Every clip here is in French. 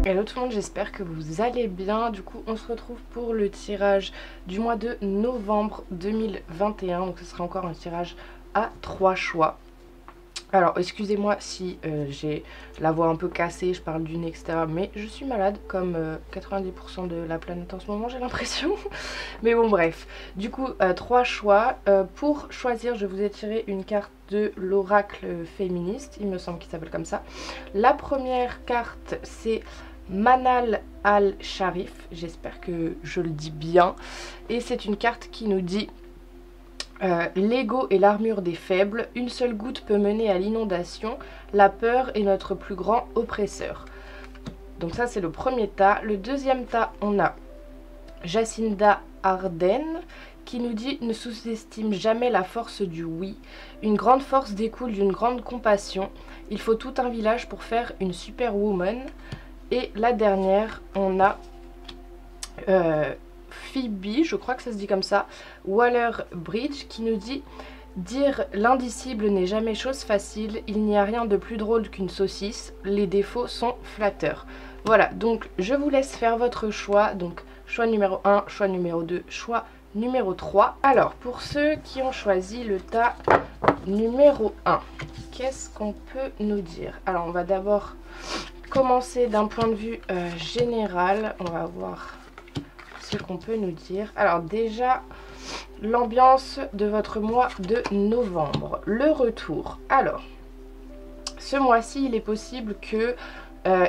Hello tout le monde, j'espère que vous allez bien. Du coup, on se retrouve pour le tirage du mois de novembre 2021. Donc ce sera encore un tirage à 3 choix. Alors, excusez-moi si j'ai la voix un peu cassée, je parle du nez, etc. Mais je suis malade, comme 90% de la planète en ce moment, j'ai l'impression. Mais bon, bref. Du coup, 3 choix. Pour choisir, je vous ai tiré une carte de l'oracle féministe, il me semble qu'il s'appelle comme ça. La première carte, c'est Manal al-Sharif, j'espère que je le dis bien. Et c'est une carte qui nous dit... l'ego est l'armure des faibles, une seule goutte peut mener à l'inondation, la peur est notre plus grand oppresseur. Donc ça c'est le premier tas. Le deuxième tas, on a Jacinda Ardern qui nous dit ne sous-estime jamais la force du oui. Une grande force découle d'une grande compassion. Il faut tout un village pour faire une superwoman. Et la dernière, on a... Phoebe, je crois que ça se dit comme ça, Waller-Bridge, qui nous dit « Dire l'indicible n'est jamais chose facile, il n'y a rien de plus drôle qu'une saucisse, les défauts sont flatteurs. » Voilà, donc je vous laisse faire votre choix, donc choix numéro 1, choix numéro 2, choix numéro 3. Alors, pour ceux qui ont choisi le tas numéro 1, qu'est-ce qu'on peut nous dire? Alors, on va d'abord commencer d'un point de vue général, on va voir ce qu'on peut nous dire. Alors déjà, l'ambiance de votre mois de novembre, le retour. Alors, ce mois-ci, il est possible que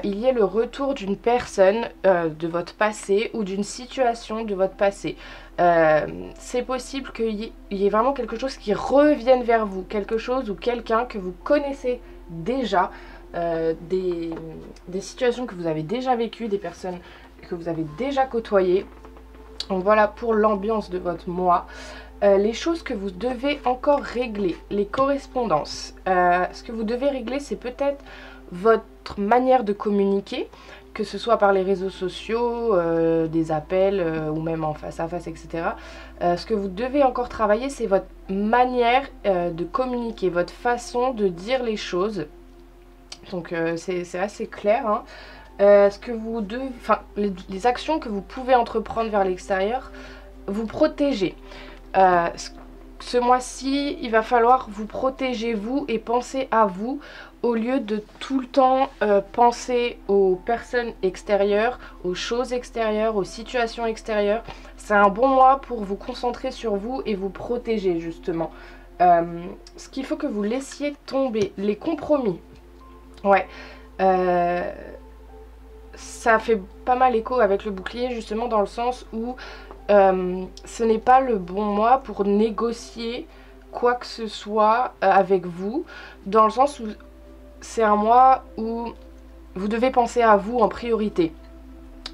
il y ait le retour d'une personne de votre passé ou d'une situation de votre passé. C'est possible qu'il y ait vraiment quelque chose qui revienne vers vous, quelque chose ou quelqu'un que vous connaissez déjà, des situations que vous avez déjà vécues, des personnes que vous avez déjà côtoyées. Donc voilà pour l'ambiance de votre mois. Les choses que vous devez encore régler, les correspondances. Ce que vous devez régler, c'est peut-être votre manière de communiquer, que ce soit par les réseaux sociaux, des appels ou même en face à face, etc. Ce que vous devez encore travailler, c'est votre manière de communiquer, votre façon de dire les choses. Donc c'est assez clair, hein. Ce que vous devez, enfin, les actions que vous pouvez entreprendre vers l'extérieur, vous protéger. Ce mois-ci, il va falloir vous protéger vous et penser à vous au lieu de tout le temps penser aux personnes extérieures, aux choses extérieures, aux situations extérieures. C'est un bon mois pour vous concentrer sur vous et vous protéger justement. Ce qu'il faut que vous laissiez tomber, les compromis. Ouais. Ça fait pas mal écho avec le bouclier justement dans le sens où ce n'est pas le bon mois pour négocier quoi que ce soit avec vous, dans le sens où c'est un mois où vous devez penser à vous en priorité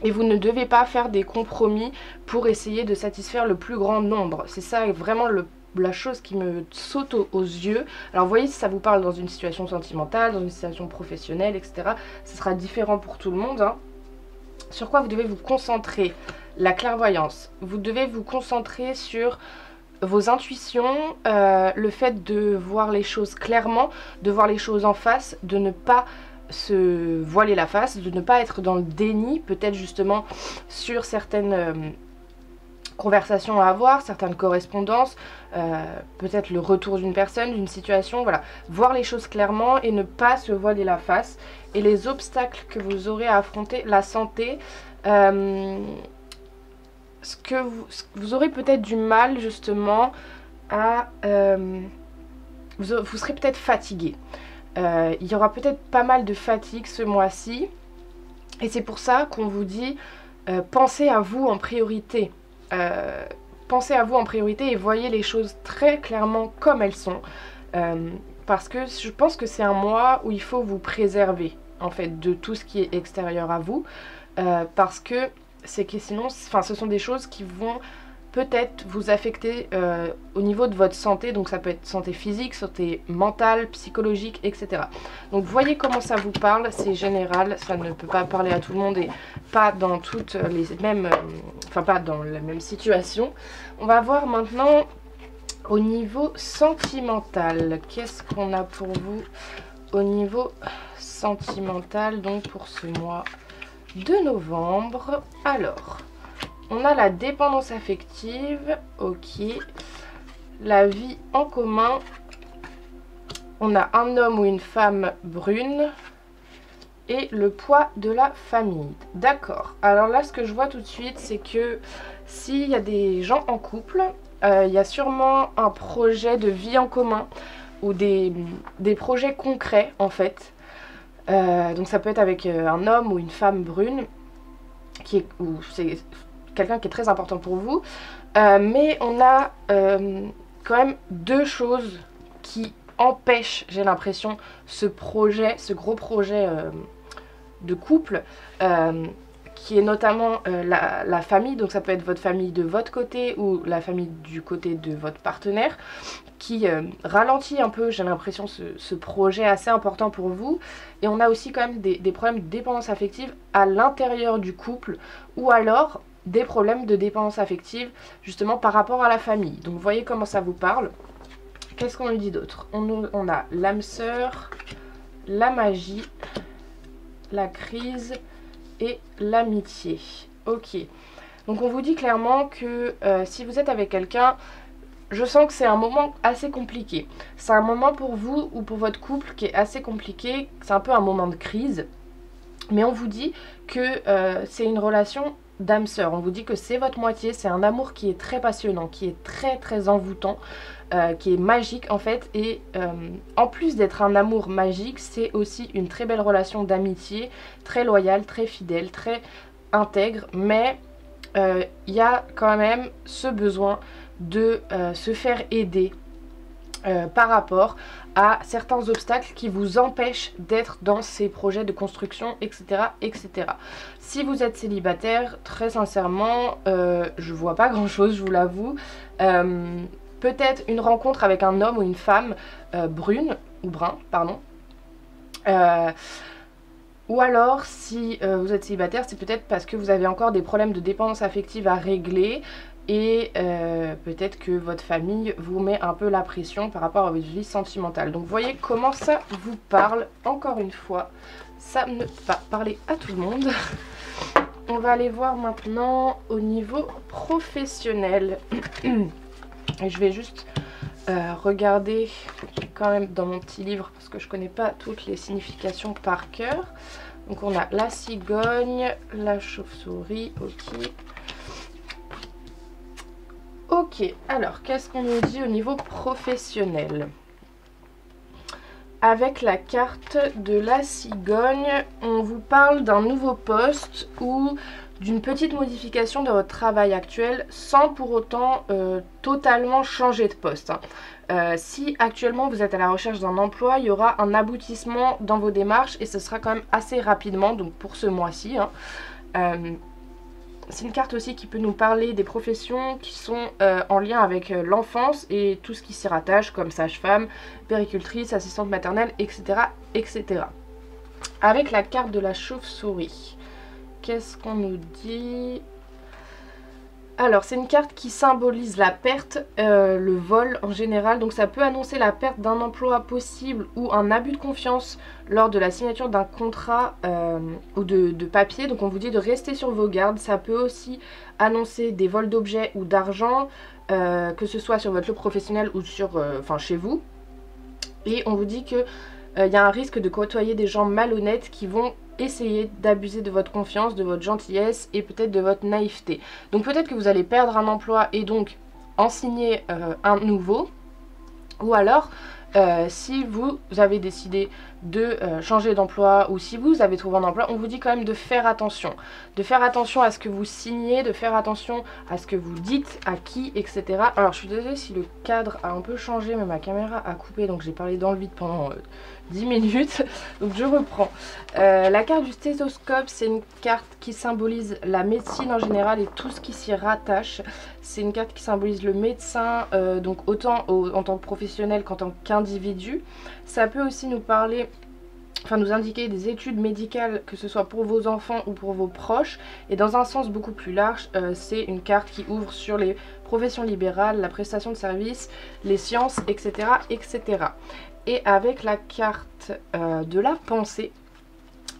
et vous ne devez pas faire des compromis pour essayer de satisfaire le plus grand nombre. C'est ça vraiment la chose qui me saute aux yeux. Alors vous voyez, si ça vous parle dans une situation sentimentale, dans une situation professionnelle, etc., ce sera différent pour tout le monde, hein. Sur quoi vous devez vous concentrer? La clairvoyance. Vous devez vous concentrer sur vos intuitions, le fait de voir les choses clairement, de voir les choses en face, de ne pas se voiler la face, de ne pas être dans le déni, peut-être justement sur certaines conversations à avoir, certaines correspondances, peut-être le retour d'une personne, d'une situation, voilà. Voir les choses clairement et ne pas se voiler la face. Et les obstacles que vous aurez à affronter, la santé, vous aurez peut-être du mal justement à... vous serez peut-être fatigué. Il y aura peut-être pas mal de fatigue ce mois-ci. Et c'est pour ça qu'on vous dit, pensez à vous en priorité. Pensez à vous en priorité et voyez les choses très clairement comme elles sont. Parce que je pense que c'est un mois où il faut vous préserver en fait de tout ce qui est extérieur à vous. Parce que c'est que sinon, ce sont des choses qui vont peut-être vous affecter au niveau de votre santé. Donc ça peut être santé physique, santé mentale, psychologique, etc. Donc voyez comment ça vous parle, c'est général, ça ne peut pas parler à tout le monde et pas dans toutes les mêmes... pas dans la même situation. On va voir maintenant au niveau sentimental. Qu'est-ce qu'on a pour vous au niveau sentimental, donc pour ce mois de novembre. Alors, on a la dépendance affective, ok. La vie en commun. On a un homme ou une femme brune. Et le poids de la famille. D'accord. Alors là, ce que je vois tout de suite, c'est que s'il y a des gens en couple, il y a sûrement un projet de vie en commun ou des projets concrets en fait. Donc ça peut être avec un homme ou une femme brune, ou c'est quelqu'un qui est très important pour vous. Mais on a quand même deux choses qui empêchent, j'ai l'impression, ce gros projet de couple, qui est notamment la famille. Donc ça peut être votre famille de votre côté ou la famille du côté de votre partenaire, qui ralentit un peu, j'ai l'impression, ce projet assez important pour vous. Et on a aussi quand même des problèmes de dépendance affective à l'intérieur du couple, ou alors des problèmes de dépendance affective justement par rapport à la famille. Donc vous voyez comment ça vous parle. Qu'est-ce qu'on lui dit d'autre? On a l'âme sœur, la magie, la crise et l'amitié. Ok. Donc on vous dit clairement que si vous êtes avec quelqu'un, je sens que c'est un moment assez compliqué. C'est un moment pour vous ou pour votre couple qui est assez compliqué. C'est un peu un moment de crise. Mais on vous dit que c'est une relation d'âme sœur. On vous dit que c'est votre moitié. C'est un amour qui est très passionnant, qui est très très envoûtant, qui est magique en fait. Et en plus d'être un amour magique, c'est aussi une très belle relation d'amitié, très loyale, très fidèle, très intègre. Mais il y a quand même ce besoin de se faire aider par rapport à certains obstacles qui vous empêchent d'être dans ces projets de construction, etc. etc. Si vous êtes célibataire, très sincèrement, je vois pas grand chose, je vous l'avoue. Peut-être une rencontre avec un homme ou une femme brune, ou brun, pardon. Ou alors, si vous êtes célibataire, c'est peut-être parce que vous avez encore des problèmes de dépendance affective à régler. Et peut-être que votre famille vous met un peu la pression par rapport à votre vie sentimentale. Donc voyez comment ça vous parle. Encore une fois, ça ne va parler à tout le monde. On va aller voir maintenant au niveau professionnel. Et je vais juste regarder quand même dans mon petit livre parce que je connais pas toutes les significations par cœur. Donc on a la cigogne, la chauve-souris, ok. Ok, alors qu'est-ce qu'on nous dit au niveau professionnel? Avec la carte de la cigogne, on vous parle d'un nouveau poste ou d'une petite modification de votre travail actuel sans pour autant totalement changer de poste. Si actuellement vous êtes à la recherche d'un emploi, il y aura un aboutissement dans vos démarches et ce sera quand même assez rapidement, donc pour ce mois-ci. C'est une carte aussi qui peut nous parler des professions qui sont en lien avec l'enfance et tout ce qui s'y rattache, comme sage-femme, péricultrice, assistante maternelle, etc., etc. Avec la carte de la chauve-souris, qu'est-ce qu'on nous dit? Alors, c'est une carte qui symbolise la perte, le vol en général. Donc ça peut annoncer la perte d'un emploi possible ou un abus de confiance lors de la signature d'un contrat ou de papier. Donc on vous dit de rester sur vos gardes. Ça peut aussi annoncer des vols d'objets ou d'argent, que ce soit sur votre lieu professionnel ou sur, chez vous. Et on vous dit que il y a un risque de côtoyer des gens malhonnêtes qui vont essayer d'abuser de votre confiance, de votre gentillesse et peut-être de votre naïveté. Donc peut-être que vous allez perdre un emploi et donc en signer un nouveau. Ou alors, si vous avez décidé de changer d'emploi ou si vous avez trouvé un emploi, on vous dit quand même de faire attention. De faire attention à ce que vous signez, de faire attention à ce que vous dites, à qui, etc. Alors je suis désolée si le cadre a un peu changé, mais ma caméra a coupé, donc j'ai parlé dans le vide pendant 10 minutes. Donc je reprends. La carte du stéthoscope, c'est une carte qui symbolise la médecine en général et tout ce qui s'y rattache. C'est une carte qui symbolise le médecin, donc autant en tant que professionnel qu'en tant qu'individu. Ça peut aussi nous parler, nous indiquer des études médicales, que ce soit pour vos enfants ou pour vos proches. Et dans un sens beaucoup plus large, c'est une carte qui ouvre sur les professions libérales, la prestation de services, les sciences, etc. etc. Et avec la carte de la pensée,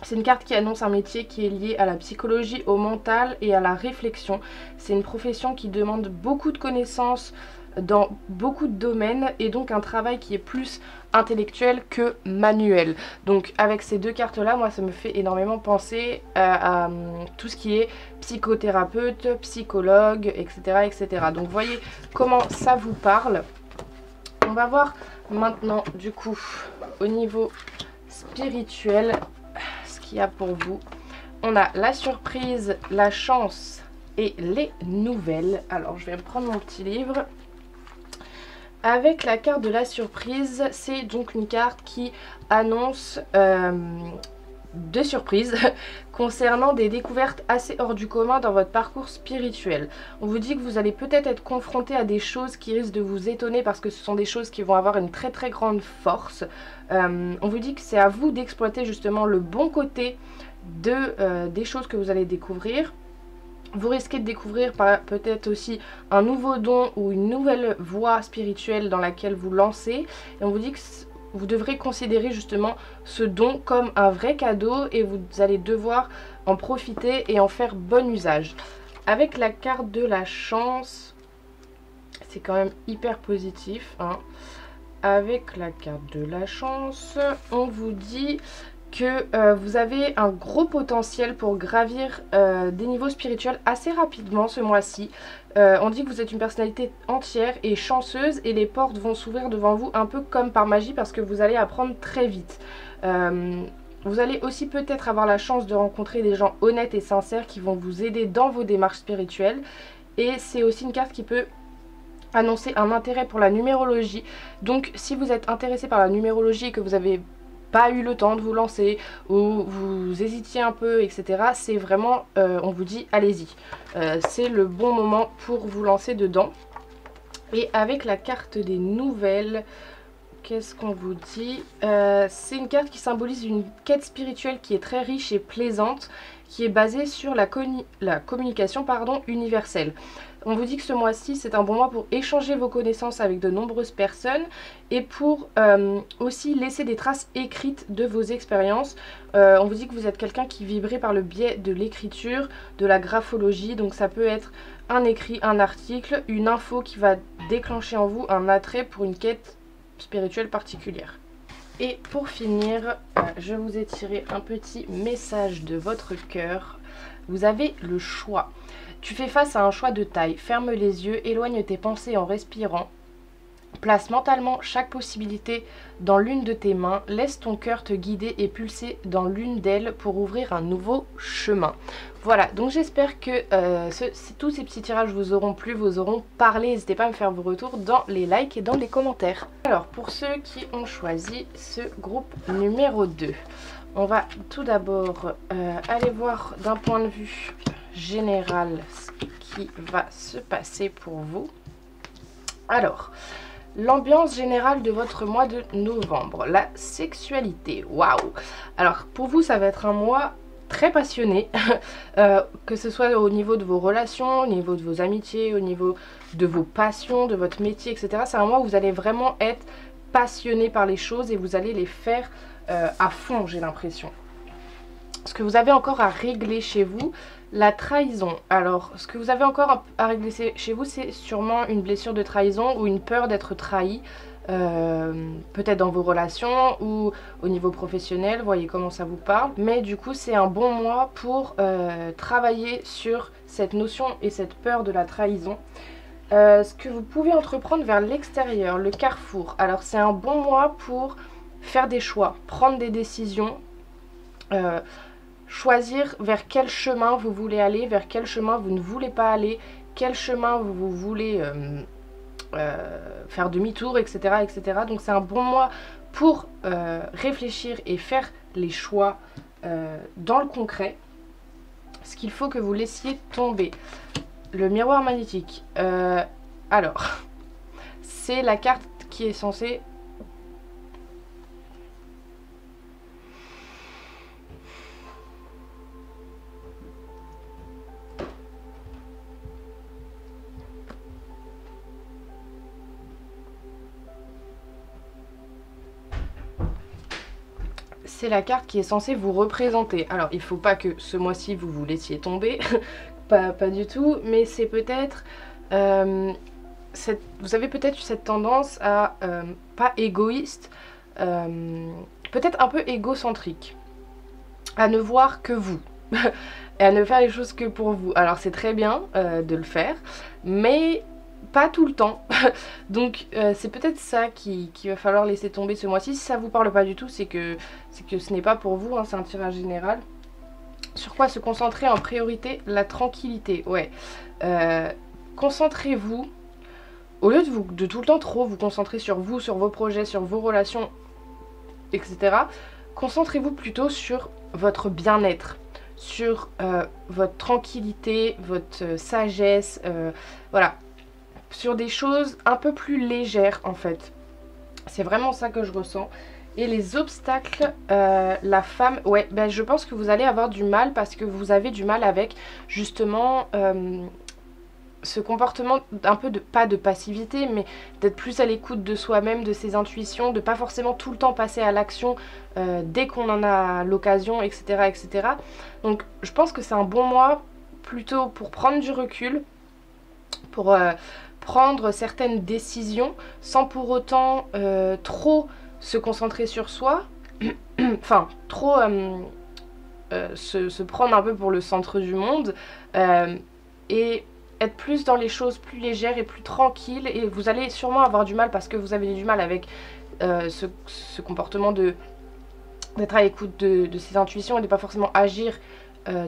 C'est une carte qui annonce un métier qui est lié à la psychologie, au mental et à la réflexion. C'est une profession qui demande beaucoup de connaissances dans beaucoup de domaines et donc un travail qui est plus intellectuel que manuel. Donc avec ces deux cartes là, moi ça me fait énormément penser à tout ce qui est psychothérapeute, psychologue, etc., etc. Donc voyez comment ça vous parle. On va voir maintenant du coup au niveau spirituel ce qu'il y a pour vous. On a la surprise, la chance et les nouvelles. Alors je vais prendre mon petit livre. Avec la carte de la surprise, c'est donc une carte qui annonce des surprises concernant des découvertes assez hors du commun dans votre parcours spirituel. On vous dit que vous allez peut-être être confronté à des choses qui risquent de vous étonner parce que ce sont des choses qui vont avoir une très très grande force. On vous dit que c'est à vous d'exploiter justement le bon côté des choses que vous allez découvrir. Vous risquez de découvrir peut-être aussi un nouveau don ou une nouvelle voie spirituelle dans laquelle vous lancez. Et on vous dit que vous devrez considérer justement ce don comme un vrai cadeau et vous allez devoir en profiter et en faire bon usage. Avec la carte de la chance, c'est quand même hyper positif, hein. Avec la carte de la chance, on vous dit que vous avez un gros potentiel pour gravir des niveaux spirituels assez rapidement ce mois-ci. On dit que vous êtes une personnalité entière et chanceuse et les portes vont s'ouvrir devant vous un peu comme par magie parce que vous allez apprendre très vite. Vous allez aussi peut-être avoir la chance de rencontrer des gens honnêtes et sincères qui vont vous aider dans vos démarches spirituelles. Et c'est aussi une carte qui peut annoncer un intérêt pour la numérologie. Donc si vous êtes intéressé par la numérologie et que vous avez pas eu le temps de vous lancer ou vous hésitiez un peu, etc., c'est vraiment, on vous dit allez-y, c'est le bon moment pour vous lancer dedans. Et avec la carte des nouvelles, qu'est-ce qu'on vous dit? C'est une carte qui symbolise une quête spirituelle qui est très riche et plaisante, qui est basée sur la communication universelle. On vous dit que ce mois-ci, c'est un bon mois pour échanger vos connaissances avec de nombreuses personnes et pour aussi laisser des traces écrites de vos expériences. On vous dit que vous êtes quelqu'un qui vibrait par le biais de l'écriture, de la graphologie. Donc ça peut être un écrit, un article, une info qui va déclencher en vous un attrait pour une quête spirituelle particulière. Et pour finir, je vous ai tiré un petit message de votre cœur. Vous avez le choix. Tu fais face à un choix de taille. Ferme les yeux, éloigne tes pensées en respirant. Place mentalement chaque possibilité dans l'une de tes mains. Laisse ton cœur te guider et pulser dans l'une d'elles pour ouvrir un nouveau chemin. Voilà, donc j'espère que tous ces petits tirages vous auront plu, vous auront parlé. N'hésitez pas à me faire vos retours dans les likes et dans les commentaires. Alors, pour ceux qui ont choisi ce groupe numéro 2, on va tout d'abord aller voir d'un point de vue général ce qui va se passer pour vous. Alors, l'ambiance générale de votre mois de novembre, la sexualité, waouh! Alors pour vous ça va être un mois très passionné, que ce soit au niveau de vos relations, au niveau de vos amitiés, au niveau de vos passions, de votre métier, etc. C'est un mois où vous allez vraiment être passionné par les choses et vous allez les faire à fond, j'ai l'impression. Ce que vous avez encore à régler chez vous, la trahison. Alors, ce que vous avez encore à régler chez vous, c'est sûrement une blessure de trahison ou une peur d'être trahi. Peut-être dans vos relations ou au niveau professionnel, voyez comment ça vous parle. Mais du coup, c'est un bon mois pour travailler sur cette notion et cette peur de la trahison. Ce que vous pouvez entreprendre vers l'extérieur, le carrefour. Alors, c'est un bon mois pour faire des choix, prendre des décisions. Choisir vers quel chemin vous voulez aller, vers quel chemin vous ne voulez pas aller, quel chemin vous voulez faire demi-tour, etc., etc. Donc c'est un bon mois pour réfléchir et faire les choix dans le concret. Ce qu'il faut que vous laissiez tomber. Le miroir magnétique. Alors, c'est la carte qui est censée... c'est la carte qui est censée vous représenter. Alors, il ne faut pas que ce mois-ci vous vous laissiez tomber, pas du tout, mais c'est peut-être... vous avez peut-être cette tendance à, pas égoïste, peut-être un peu égocentrique, à ne voir que vous, et à ne faire les choses que pour vous. Alors c'est très bien de le faire, mais pas tout le temps. Donc c'est peut-être ça qu'il va falloir laisser tomber ce mois-ci. Si ça vous parle pas du tout, c'est que ce n'est pas pour vous, hein, c'est un tirage général. Sur quoi se concentrer en priorité? La tranquillité, ouais. Concentrez-vous, au lieu de tout le temps trop vous concentrer sur vous, sur vos projets, sur vos relations, etc. Concentrez-vous plutôt sur votre bien-être, sur votre tranquillité, votre sagesse, voilà. Sur des choses un peu plus légères en fait. C'est vraiment ça que je ressens. Et les obstacles, la femme, ouais, ben je pense que vous allez avoir du mal parce que vous avez du mal avec justement ce comportement un peu de, pas de passivité, mais d'être plus à l'écoute de soi-même, de ses intuitions, de pas forcément tout le temps passer à l'action dès qu'on en a l'occasion, etc., etc. Donc je pense que c'est un bon mois plutôt pour prendre du recul, pour prendre certaines décisions sans pour autant trop se concentrer sur soi, enfin trop se prendre un peu pour le centre du monde, et être plus dans les choses plus légères et plus tranquilles. Et vous allez sûrement avoir du mal parce que vous avez du mal avec ce comportement d'être à l'écoute de ses intuitions et de pas forcément agir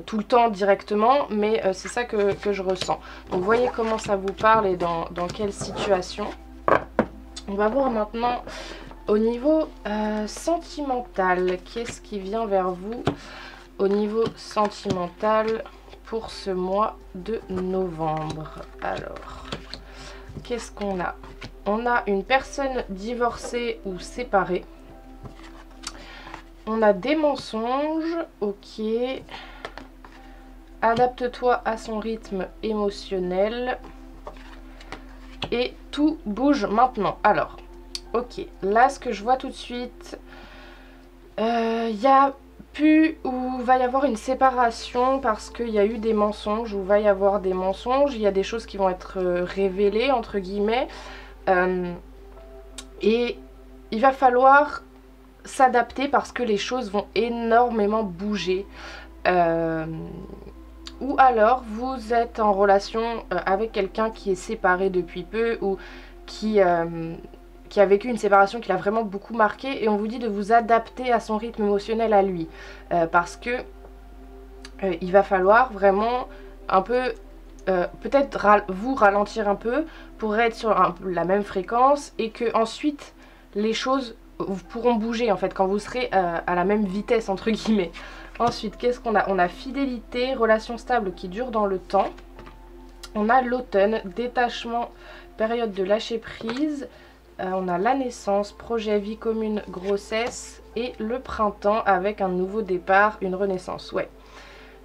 tout le temps directement, mais c'est ça que je ressens. Donc voyez comment ça vous parle et dans quelle situation. On va voir maintenant au niveau sentimental, qu'est-ce qui vient vers vous au niveau sentimental pour ce mois de novembre. Alors, qu'est-ce qu'on a? On a une personne divorcée ou séparée. On a des mensonges, ok. Adapte-toi à son rythme émotionnel. Et tout bouge maintenant. Alors, ok. Là, ce que je vois tout de suite, il y a pu ou va y avoir une séparation parce qu'il y a eu des mensonges ou va y avoir des mensonges. Il y a des choses qui vont être révélées, entre guillemets. Et il va falloir s'adapter parce que les choses vont énormément bouger. Ou alors vous êtes en relation avec quelqu'un qui est séparé depuis peu ou qui a vécu une séparation qui l'a vraiment beaucoup marqué, et on vous dit de vous adapter à son rythme émotionnel à lui, parce que il va falloir vraiment un peu peut-être vous ralentir un peu pour être sur la même fréquence, et que ensuite les choses pourront bouger en fait quand vous serez à la même vitesse entre guillemets. Ensuite, qu'est-ce qu'on a? On a fidélité, relation stable qui dure dans le temps. On a l'automne, détachement, période de lâcher prise. On a la naissance, projet, vie commune, grossesse. Et le printemps avec un nouveau départ, une renaissance. Ouais.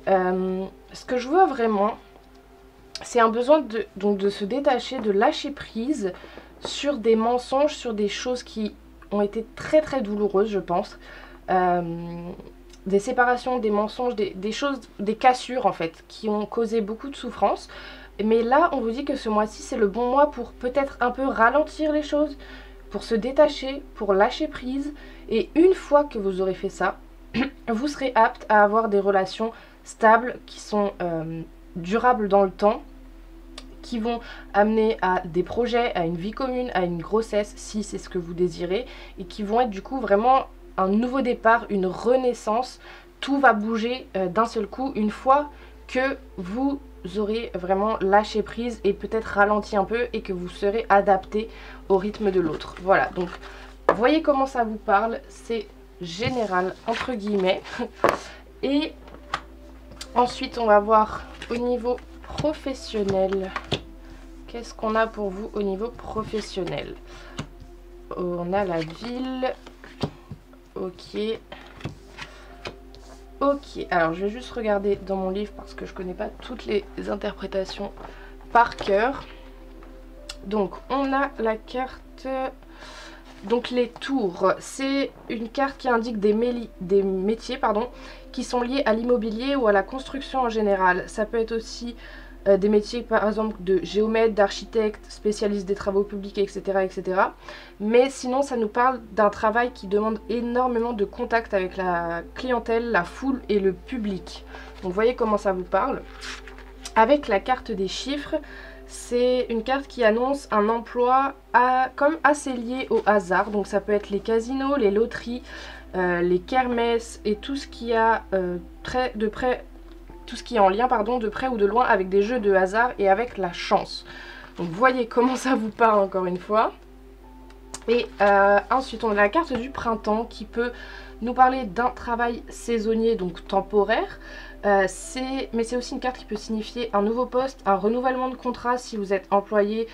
Ce que je vois vraiment, c'est un besoin de se détacher, de lâcher prise sur des mensonges, sur des choses qui ont été très très douloureuses, je pense. Des séparations, des mensonges, des choses, des cassures en fait, qui ont causé beaucoup de souffrance. Mais là, on vous dit que ce mois-ci, c'est le bon mois pour peut-être un peu ralentir les choses, pour se détacher, pour lâcher prise. Et une fois que vous aurez fait ça, vous serez apte à avoir des relations stables qui sont durables dans le temps, qui vont amener à des projets, à une vie commune, à une grossesse, si c'est ce que vous désirez, et qui vont être du coup vraiment un nouveau départ, une renaissance. Tout va bouger d'un seul coup une fois que vous aurez vraiment lâché prise et peut-être ralenti un peu et que vous serez adapté au rythme de l'autre. Voilà, donc voyez comment ça vous parle, c'est général entre guillemets. Et ensuite on va voir au niveau professionnel. Qu'est-ce qu'on a pour vous au niveau professionnel? On a la ville. Ok. Ok, alors je vais juste regarder dans mon livre parce que je connais pas toutes les interprétations par cœur. Donc on a la carte Donc les tours, c'est une carte qui indique des métiers qui sont liés à l'immobilier ou à la construction en général. Ça peut être aussi des métiers par exemple de géomètre, d'architecte, spécialiste des travaux publics, etc., etc. Mais sinon ça nous parle d'un travail qui demande énormément de contact avec la clientèle, la foule et le public. Donc voyez comment ça vous parle. Avec la carte des chiffres, c'est une carte qui annonce un emploi comme assez lié au hasard. Donc ça peut être les casinos, les loteries, les kermesses et tout ce qui a tout ce qui est en lien de près ou de loin avec des jeux de hasard et avec la chance. Donc voyez comment ça vous parle encore une fois. Et ensuite on a la carte du printemps qui peut nous parler d'un travail saisonnier, donc temporaire. Mais c'est aussi une carte qui peut signifier un nouveau poste, un renouvellement de contrat si vous êtes employé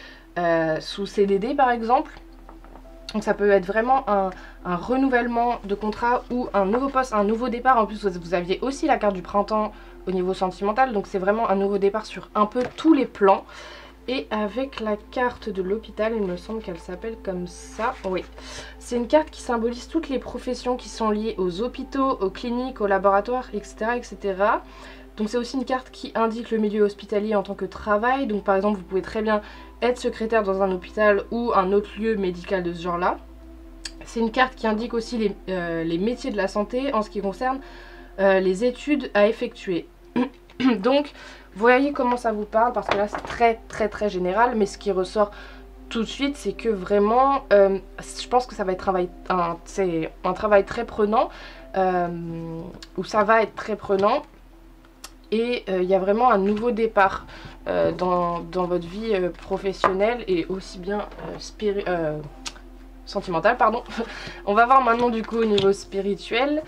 sous CDD par exemple. Donc ça peut être vraiment un renouvellement de contrat ou un nouveau poste, un nouveau départ. En plus vous aviez aussi la carte du printemps au niveau sentimental, donc c'est vraiment un nouveau départ sur un peu tous les plans. Et avec la carte de l'hôpital, il me semble qu'elle s'appelle comme ça, oui. C'est une carte qui symbolise toutes les professions qui sont liées aux hôpitaux, aux cliniques, aux laboratoires, etc. etc. Donc c'est aussi une carte qui indique le milieu hospitalier en tant que travail. Donc par exemple, vous pouvez très bien être secrétaire dans un hôpital ou un autre lieu médical de ce genre-là. C'est une carte qui indique aussi les métiers de la santé en ce qui concerne les études à effectuer. Donc, voyez comment ça vous parle, parce que là c'est très général, mais ce qui ressort tout de suite, c'est que vraiment, je pense que ça va être un travail très prenant, où ça va être très prenant, et il y a vraiment un nouveau départ dans votre vie professionnelle et aussi bien sentimentale, pardon. On va voir maintenant du coup au niveau spirituel,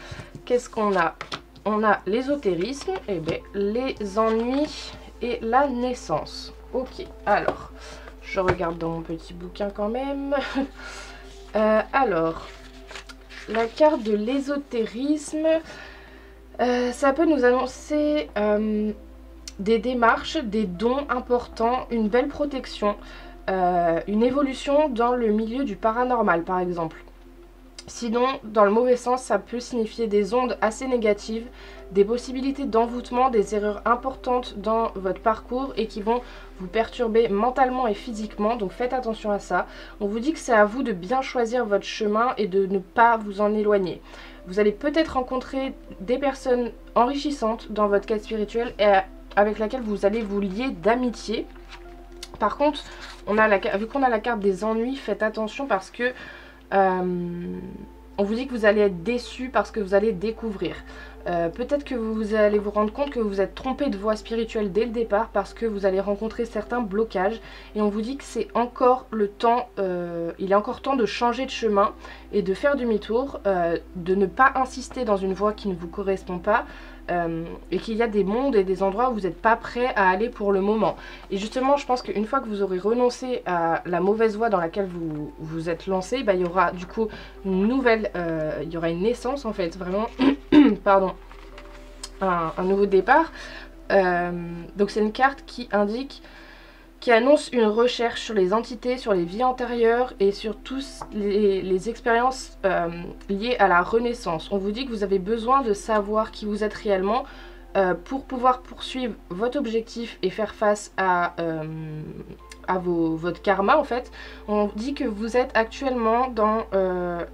qu'est-ce qu'on a? On a l'ésotérisme, et bien les ennuis et la naissance. Ok, alors, je regarde dans mon petit bouquin quand même. Alors, la carte de l'ésotérisme, ça peut nous annoncer des démarches, des dons importants, une belle protection, une évolution dans le milieu du paranormal par exemple. Sinon, dans le mauvais sens, ça peut signifier des ondes assez négatives, des possibilités d'envoûtement, des erreurs importantes dans votre parcours et qui vont vous perturber mentalement et physiquement, donc faites attention à ça. On vous dit que c'est à vous de bien choisir votre chemin et de ne pas vous en éloigner. Vous allez peut-être rencontrer des personnes enrichissantes dans votre quête spirituelle et avec laquelle vous allez vous lier d'amitié. Par contre, vu qu'on a la carte des ennuis, faites attention parce que on vous dit que vous allez être déçu parce que vous allez découvrir. Peut-être que vous allez vous rendre compte que vous êtes trompé de voie spirituelle dès le départ parce que vous allez rencontrer certains blocages. Et on vous dit que c'est encore le temps, il est encore temps de changer de chemin et de faire demi-tour, de ne pas insister dans une voie qui ne vous correspond pas. Et qu'il y a des mondes et des endroits où vous n'êtes pas prêt à aller pour le moment. Et justement, je pense qu'une fois que vous aurez renoncé à la mauvaise voie dans laquelle vous vous êtes lancé, bah, il y aura du coup une nouvelle, il y aura une naissance en fait, vraiment, pardon, un nouveau départ. Donc c'est une carte qui annonce une recherche sur les entités, sur les vies antérieures et sur toutes les expériences liées à la renaissance. On vous dit que vous avez besoin de savoir qui vous êtes réellement pour pouvoir poursuivre votre objectif et faire face à votre karma en fait. On dit que vous êtes actuellement dans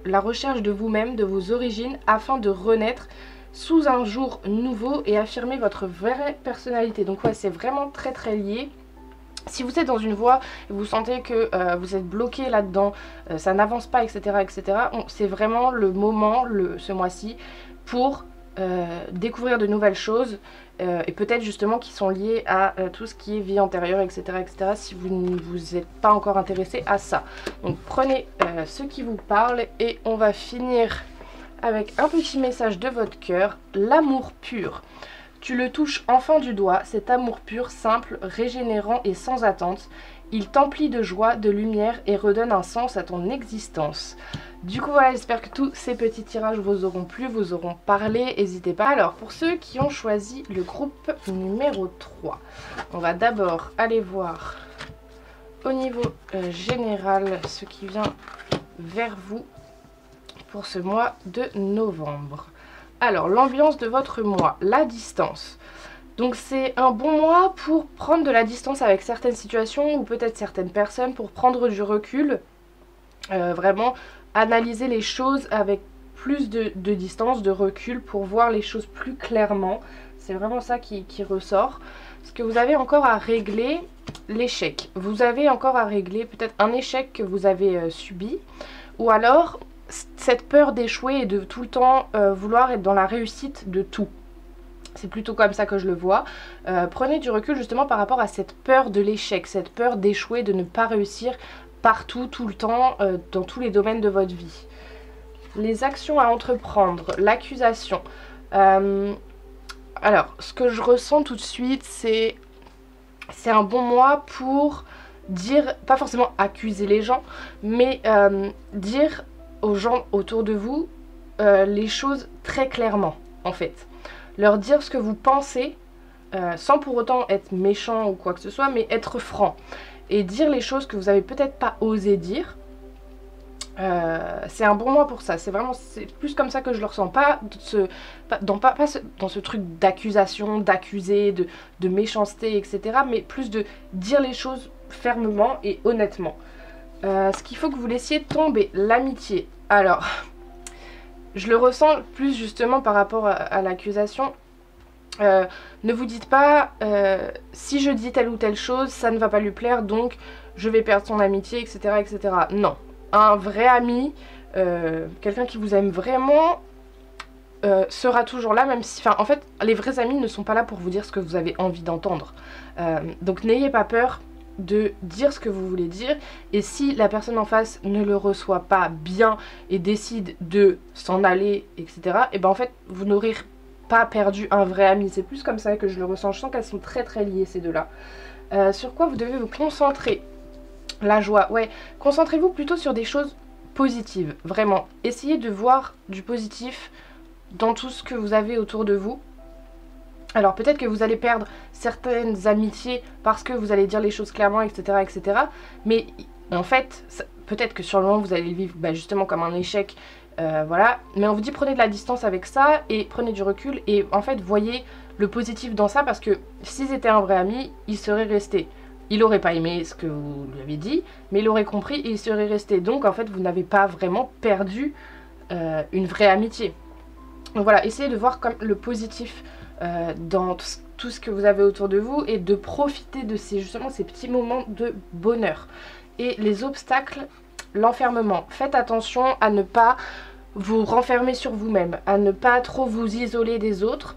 la recherche de vous-même, de vos origines, afin de renaître sous un jour nouveau et affirmer votre vraie personnalité. Donc ouais, c'est vraiment très lié. Si vous êtes dans une voie et vous sentez que vous êtes bloqué là-dedans, ça n'avance pas, etc., c'est vraiment le moment, ce mois-ci, pour découvrir de nouvelles choses et peut-être justement qui sont liées à tout ce qui est vie antérieure, etc., si vous ne vous êtes pas encore intéressé à ça. Donc prenez ce qui vous parle et on va finir avec un petit message de votre cœur, l'amour pur. Tu le touches enfin du doigt, cet amour pur, simple, régénérant et sans attente. Il t'emplit de joie, de lumière et redonne un sens à ton existence. Du coup voilà, j'espère que tous ces petits tirages vous auront plu, vous auront parlé, n'hésitez pas. Alors pour ceux qui ont choisi le groupe numéro 3, on va d'abord aller voir au niveau général ce qui vient vers vous pour ce mois de novembre. Alors, l'ambiance de votre mois, la distance. Donc c'est un bon mois pour prendre de la distance avec certaines situations ou peut-être certaines personnes, pour prendre du recul, vraiment analyser les choses avec plus de distance, de recul, pour voir les choses plus clairement. C'est vraiment ça qui ressort. Parce que vous avez encore à régler l'échec. Vous avez encore à régler peut-être un échec que vous avez subi, ou alors cette peur d'échouer et de tout le temps vouloir être dans la réussite de tout. C'est plutôt comme ça que je le vois. Prenez du recul justement par rapport à cette peur de l'échec, cette peur d'échouer, de ne pas réussir partout, tout le temps, dans tous les domaines de votre vie. Les actions à entreprendre, l'accusation. Alors, ce que je ressens tout de suite, c'est un bon mois pour dire, pas forcément accuser les gens, mais dire aux gens autour de vous les choses très clairement, en fait. Leur dire ce que vous pensez, sans pour autant être méchant ou quoi que ce soit, mais être franc. Et dire les choses que vous avez peut-être pas osé dire. C'est un bon mois pour ça. C'est plus comme ça que je le ressens. Pas dans ce truc d'accusation, d'accuser, de méchanceté, etc. Mais plus de dire les choses fermement et honnêtement. Ce qu'il faut que vous laissiez tomber, l'amitié. Alors, je le ressens plus justement par rapport à l'accusation. Ne vous dites pas si je dis telle ou telle chose, ça ne va pas lui plaire, donc je vais perdre son amitié, etc. etc. Non. Un vrai ami, quelqu'un qui vous aime vraiment, sera toujours là, même si... Enfin, en fait, les vrais amis ne sont pas là pour vous dire ce que vous avez envie d'entendre. Donc n'ayez pas peur de dire ce que vous voulez dire, et si la personne en face ne le reçoit pas bien et décide de s'en aller, etc., et ben en fait vous n'aurez pas perdu un vrai ami. C'est plus comme ça que je le ressens. Je sens qu'elles sont très très liées, ces deux-là. Sur quoi vous devez vous concentrer? La joie, ouais. Concentrez-vous plutôt sur des choses positives, vraiment. Essayez de voir du positif dans tout ce que vous avez autour de vous. Alors peut-être que vous allez perdre certaines amitiés parce que vous allez dire les choses clairement, etc. etc. Mais en fait, peut-être que sur le moment vous allez le vivre justement comme un échec, voilà. Mais on vous dit prenez de la distance avec ça et prenez du recul. Et en fait voyez le positif dans ça, parce que s'ils étaient un vrai ami, ils seraient restés. Il n'aurait pas aimé ce que vous lui avez dit, mais il aurait compris et il serait resté. Donc en fait vous n'avez pas vraiment perdu une vraie amitié. Donc voilà, essayez de voir comme le positif dans tout ce que vous avez autour de vous, et de profiter de justement ces petits moments de bonheur. Et les obstacles, l'enfermement. Faites attention à ne pas vous renfermer sur vous-même, à ne pas trop vous isoler des autres,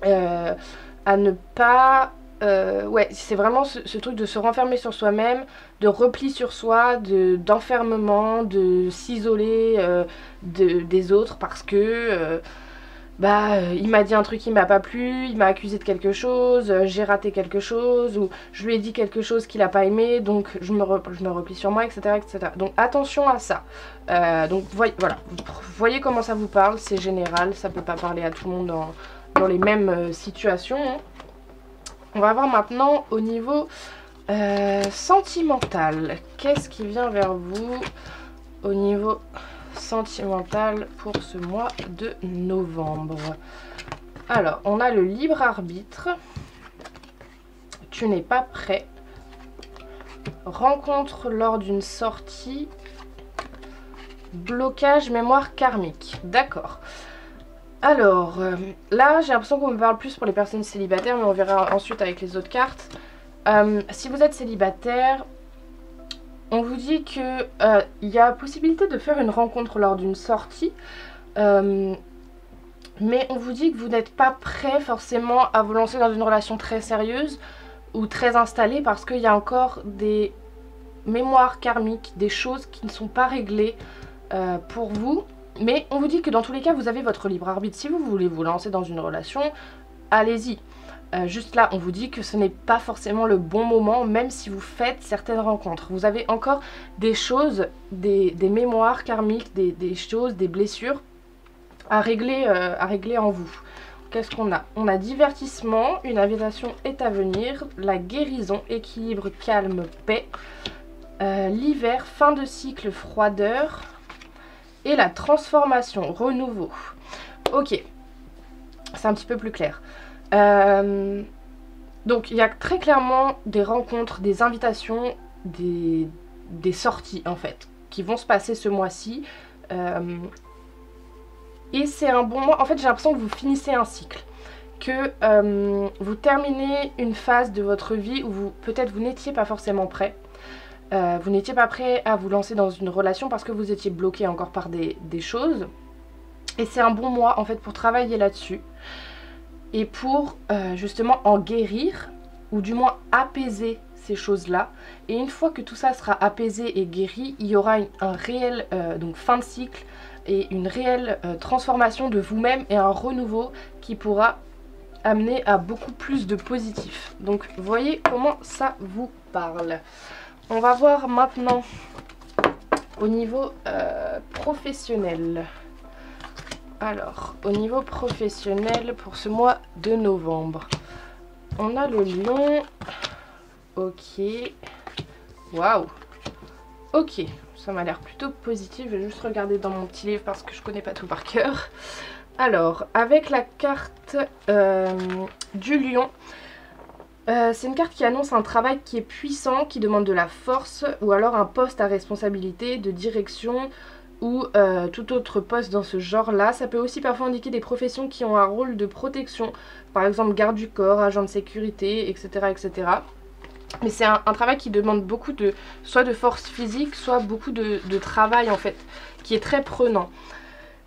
à ne pas... ouais, c'est vraiment ce truc de se renfermer sur soi-même, de repli sur soi, d'enfermement, de s'isoler des autres parce que... il m'a dit un truc qui m'a pas plu, il m'a accusé de quelque chose, j'ai raté quelque chose, ou je lui ai dit quelque chose qu'il a pas aimé, donc je me replie sur moi, etc. etc. Donc attention à ça. Donc voilà, voyez comment ça vous parle, c'est général, ça peut pas parler à tout le monde dans les mêmes situations. Hein. On va voir maintenant au niveau sentimental. Qu'est-ce qui vient vers vous au niveau sentimental pour ce mois de novembre? Alors, on a le libre arbitre. Tu n'es pas prêt. Rencontre lors d'une sortie. Blocage mémoire karmique. D'accord. Alors, là, j'ai l'impression qu'on me parle plus pour les personnes célibataires, mais on verra ensuite avec les autres cartes. Si vous êtes célibataire, on vous dit que y a possibilité de faire une rencontre lors d'une sortie, mais on vous dit que vous n'êtes pas prêt forcément à vous lancer dans une relation très sérieuse ou très installée, parce qu'il y a encore des mémoires karmiques, des choses qui ne sont pas réglées pour vous. Mais on vous dit que dans tous les cas, vous avez votre libre arbitre. Si vous voulez vous lancer dans une relation, allez-y. Juste là, on vous dit que ce n'est pas forcément le bon moment, même si vous faites certaines rencontres. Vous avez encore des choses, des mémoires karmiques, des choses, des blessures à régler en vous. Qu'est-ce qu'on a? On a divertissement, une invitation est à venir, la guérison, équilibre, calme, paix. l'hiver, fin de cycle, froideur. Et la transformation, renouveau. Ok, c'est un petit peu plus clair. Donc il y a très clairement des rencontres, des invitations, des sorties en fait, qui vont se passer ce mois-ci. Et c'est un bon mois, en fait j'ai l'impression que vous finissez un cycle. Que vous terminez une phase de votre vie où peut-être vous n'étiez pas forcément prêt. Vous n'étiez pas prêt à vous lancer dans une relation parce que vous étiez bloqué encore par des choses. Et c'est un bon mois en fait pour travailler là-dessus. Et pour justement en guérir, ou du moins apaiser ces choses-là. Et une fois que tout ça sera apaisé et guéri, il y aura un réel donc fin de cycle et une réelle transformation de vous-même et un renouveau qui pourra amener à beaucoup plus de positif. Donc voyez comment ça vous parle. On va voir maintenant au niveau professionnel. Alors, au niveau professionnel pour ce mois de novembre, on a le lion. Ok. Waouh. Ok, ça m'a l'air plutôt positif. Je vais juste regarder dans mon petit livre parce que je connais pas tout par cœur. Alors, avec la carte du lion, c'est une carte qui annonce un travail qui est puissant, qui demande de la force, ou alors un poste à responsabilité, de direction, ou tout autre poste dans ce genre-là. Ça peut aussi parfois indiquer des professions qui ont un rôle de protection, par exemple garde du corps, agent de sécurité, etc. etc. Mais c'est un travail qui demande beaucoup de, soit de force physique, soit beaucoup de travail en fait, qui est très prenant.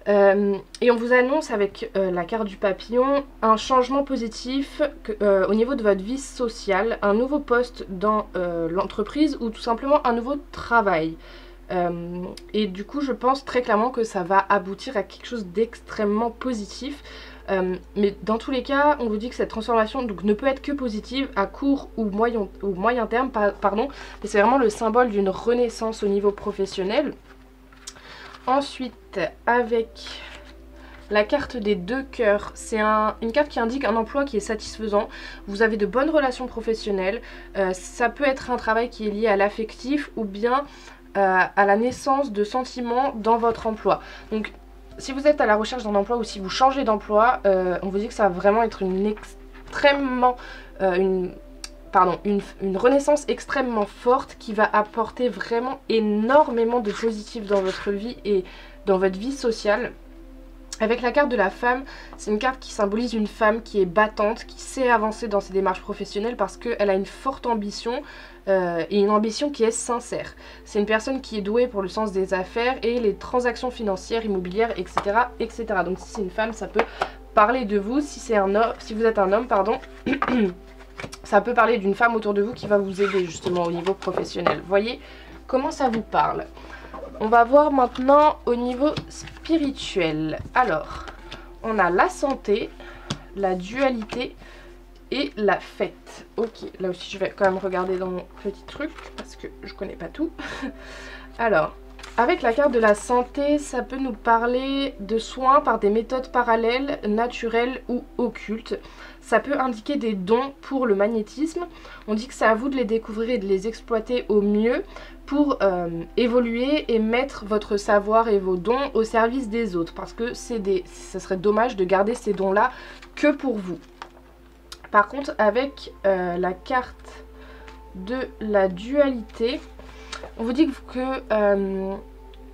Et on vous annonce avec la carte du papillon un changement positif au niveau de votre vie sociale, un nouveau poste dans l'entreprise ou tout simplement un nouveau travail. Et du coup je pense très clairement que ça va aboutir à quelque chose d'extrêmement positif. Mais dans tous les cas on vous dit que cette transformation donc, ne peut être que positive à court ou moyen terme, pardon, mais c'est vraiment le symbole d'une renaissance au niveau professionnel. Ensuite, avec la carte des deux cœurs, c'est une carte qui indique un emploi qui est satisfaisant. Vous avez de bonnes relations professionnelles. Ça peut être un travail qui est lié à l'affectif ou bien à la naissance de sentiments dans votre emploi. Donc, si vous êtes à la recherche d'un emploi ou si vous changez d'emploi, on vous dit que ça va vraiment être une renaissance extrêmement forte qui va apporter vraiment énormément de positif dans votre vie et dans votre vie sociale. Avec la carte de la femme, c'est une carte qui symbolise une femme qui est battante, qui sait avancer dans ses démarches professionnelles parce qu'elle a une forte ambition et une ambition qui est sincère. C'est une personne qui est douée pour le sens des affaires et les transactions financières, immobilières, etc. etc. Donc si c'est une femme, ça peut parler de vous. Si c'est un homme, si vous êtes un homme, pardon, ça peut parler d'une femme autour de vous qui va vous aider justement au niveau professionnel. Voyez comment ça vous parle. On va voir maintenant au niveau spirituel. Alors, on a la santé, la dualité et la fête. Ok, là aussi je vais quand même regarder dans mon petit truc parce que je connais pas tout. Alors, avec la carte de la santé, ça peut nous parler de soins par des méthodes parallèles, naturelles ou occultes. Ça peut indiquer des dons pour le magnétisme. On dit que c'est à vous de les découvrir et de les exploiter au mieux pour évoluer et mettre votre savoir et vos dons au service des autres. Parce que ça serait dommage de garder ces dons-là que pour vous. Par contre, avec la carte de la dualité, on vous dit que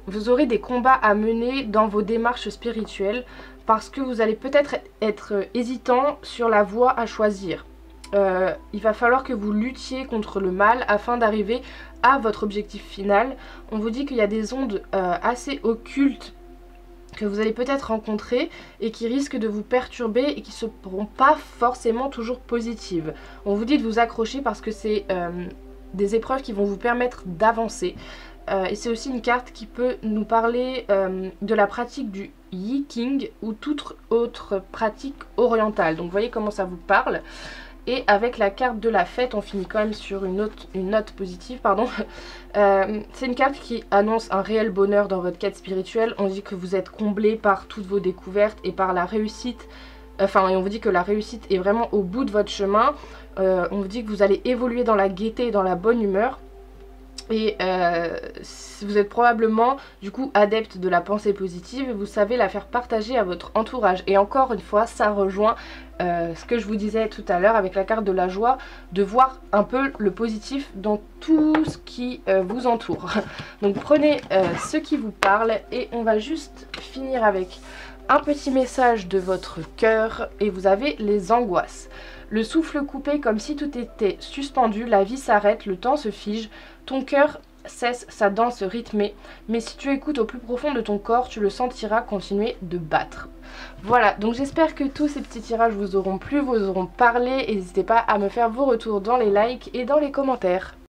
vous aurez des combats à mener dans vos démarches spirituelles parce que vous allez peut-être être hésitant sur la voie à choisir. Il va falloir que vous luttiez contre le mal afin d'arriver à votre objectif final. On vous dit qu'il y a des ondes assez occultes que vous allez peut-être rencontrer et qui risquent de vous perturber et qui ne seront pas forcément toujours positives. On vous dit de vous accrocher parce que c'est des épreuves qui vont vous permettre d'avancer. Et c'est aussi une carte qui peut nous parler de la pratique du Yiking ou toute autre pratique orientale. Donc vous voyez comment ça vous parle. Et avec la carte de la fête, on finit quand même sur une note positive, pardon. C'est une carte qui annonce un réel bonheur dans votre quête spirituelle. On dit que vous êtes comblé par toutes vos découvertes et par la réussite. Enfin, et on vous dit que la réussite est vraiment au bout de votre chemin. On vous dit que vous allez évoluer dans la gaieté et dans la bonne humeur. Et vous êtes probablement du coup adepte de la pensée positive et vous savez la faire partager à votre entourage. Et encore une fois, ça rejoint ce que je vous disais tout à l'heure avec la carte de la joie, de voir un peu le positif dans tout ce qui vous entoure. Donc prenez ce qui vous parle et on va juste finir avec un petit message de votre cœur et vous avez les angoisses. Le souffle coupé comme si tout était suspendu, la vie s'arrête, le temps se fige, ton cœur cesse sa danse rythmée, mais si tu écoutes au plus profond de ton corps, tu le sentiras continuer de battre. Voilà, donc j'espère que tous ces petits tirages vous auront plu, vous auront parlé, et n'hésitez pas à me faire vos retours dans les likes et dans les commentaires.